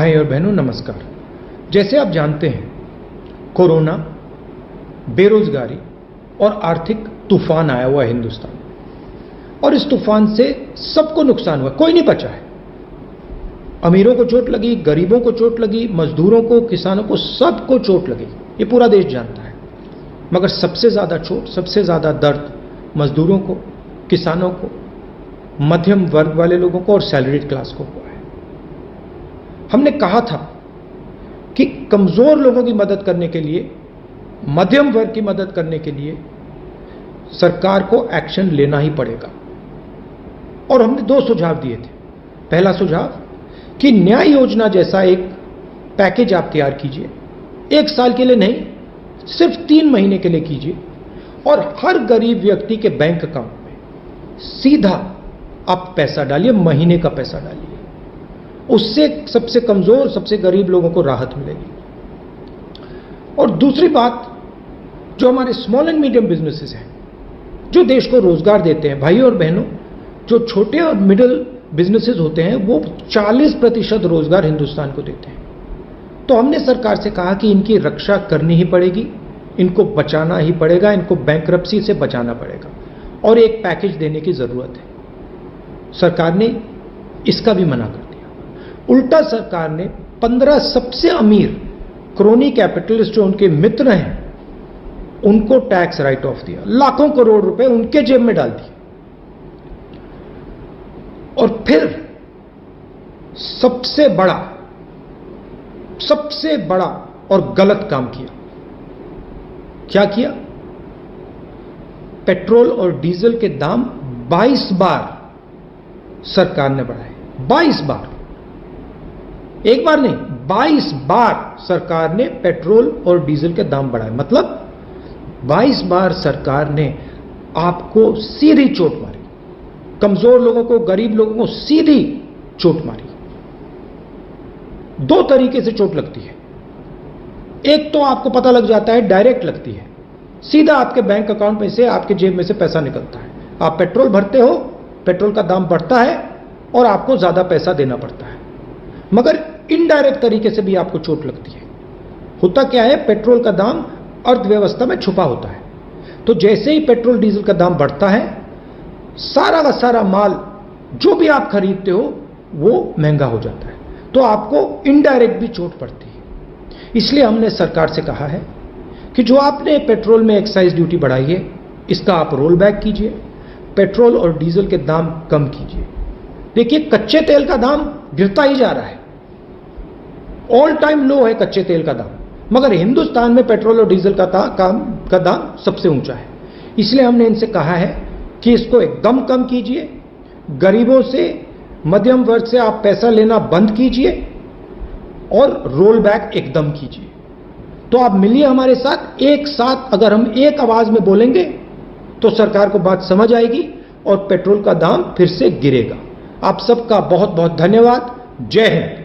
भाई और बहनों नमस्कार। जैसे आप जानते हैं, कोरोना, बेरोजगारी और आर्थिक तूफान आया हुआ है हिंदुस्तान में, और इस तूफान से सबको नुकसान हुआ, कोई नहीं बचा है। अमीरों को चोट लगी, गरीबों को चोट लगी, मजदूरों को, किसानों को, सबको चोट लगी, ये पूरा देश जानता है। मगर सबसे ज्यादा चोट, सबसे ज्यादा दर्द मजदूरों को, किसानों को, मध्यम वर्ग वाले लोगों को और सैलरीड क्लास को हुआ है। हमने कहा था कि कमजोर लोगों की मदद करने के लिए, मध्यम वर्ग की मदद करने के लिए सरकार को एक्शन लेना ही पड़ेगा, और हमने 2 सुझाव दिए थे। पहला सुझाव कि न्याय योजना जैसा एक पैकेज आप तैयार कीजिए, 1 साल के लिए नहीं, सिर्फ 3 महीने के लिए कीजिए, और हर गरीब व्यक्ति के बैंक अकाउंट में सीधा आप पैसा डालिए, महीने का पैसा डालिए। उससे सबसे कमजोर, सबसे गरीब लोगों को राहत मिलेगी। और दूसरी बात, जो हमारे स्मॉल एंड मीडियम बिजनेसेस हैं, जो देश को रोजगार देते हैं, भाई और बहनों, जो छोटे और मिडिल बिजनेसेस होते हैं, वो 40% रोजगार हिंदुस्तान को देते हैं। तो हमने सरकार से कहा कि इनकी रक्षा करनी ही पड़ेगी, इनको बचाना ही पड़ेगा, इनको बैंकरप्सी से बचाना पड़ेगा, और एक पैकेज देने की जरूरत है। सरकार ने इसका भी मना कर दिया। उल्टा सरकार ने 15 सबसे अमीर क्रोनी कैपिटलिस्ट जो उनके मित्र हैं, उनको टैक्स राइट ऑफ दिया, लाखों करोड़ रुपए उनके जेब में डाल दिए। और फिर सबसे बड़ा और गलत काम किया। क्या किया? पेट्रोल और डीजल के दाम 22 बार सरकार ने बढ़ाए। 22 बार, एक बार नहीं, 22 बार सरकार ने पेट्रोल और डीजल के दाम बढ़ाए। मतलब 22 बार सरकार ने आपको सीधी चोट मारी, कमजोर लोगों को, गरीब लोगों को सीधी चोट मारी। 2 तरीके से चोट लगती है। एक तो आपको पता लग जाता है, डायरेक्ट लगती है, सीधा आपके बैंक अकाउंट में से, आपके जेब में से पैसा निकलता है। आप पेट्रोल भरते हो, पेट्रोल का दाम बढ़ता है और आपको ज्यादा पैसा देना पड़ता है। मगर इनडायरेक्ट तरीके से भी आपको चोट लगती है। होता क्या है, पेट्रोल का दाम अर्थव्यवस्था में छुपा होता है। तो जैसे ही पेट्रोल डीजल का दाम बढ़ता है, सारा का सारा माल जो भी आप खरीदते हो वो महंगा हो जाता है, तो आपको इनडायरेक्ट भी चोट पड़ती है। इसलिए हमने सरकार से कहा है कि जो आपने पेट्रोल में एक्साइज ड्यूटी बढ़ाई है, इसका आप रोल बैक कीजिए, पेट्रोल और डीजल के दाम कम कीजिए। देखिए, कच्चे तेल का दाम गिरता ही जा रहा है, ऑल टाइम लो है कच्चे तेल का दाम, मगर हिंदुस्तान में पेट्रोल और डीजल का दाम सबसे ऊंचा है। इसलिए हमने इनसे कहा है कि इसको एकदम कम कीजिए, गरीबों से, मध्यम वर्ग से आप पैसा लेना बंद कीजिए और रोल बैक एकदम कीजिए। तो आप मिलिए हमारे साथ, एक साथ अगर हम एक आवाज में बोलेंगे तो सरकार को बात समझ आएगी और पेट्रोल का दाम फिर से गिरेगा। आप सबका बहुत बहुत धन्यवाद। जय हिंद।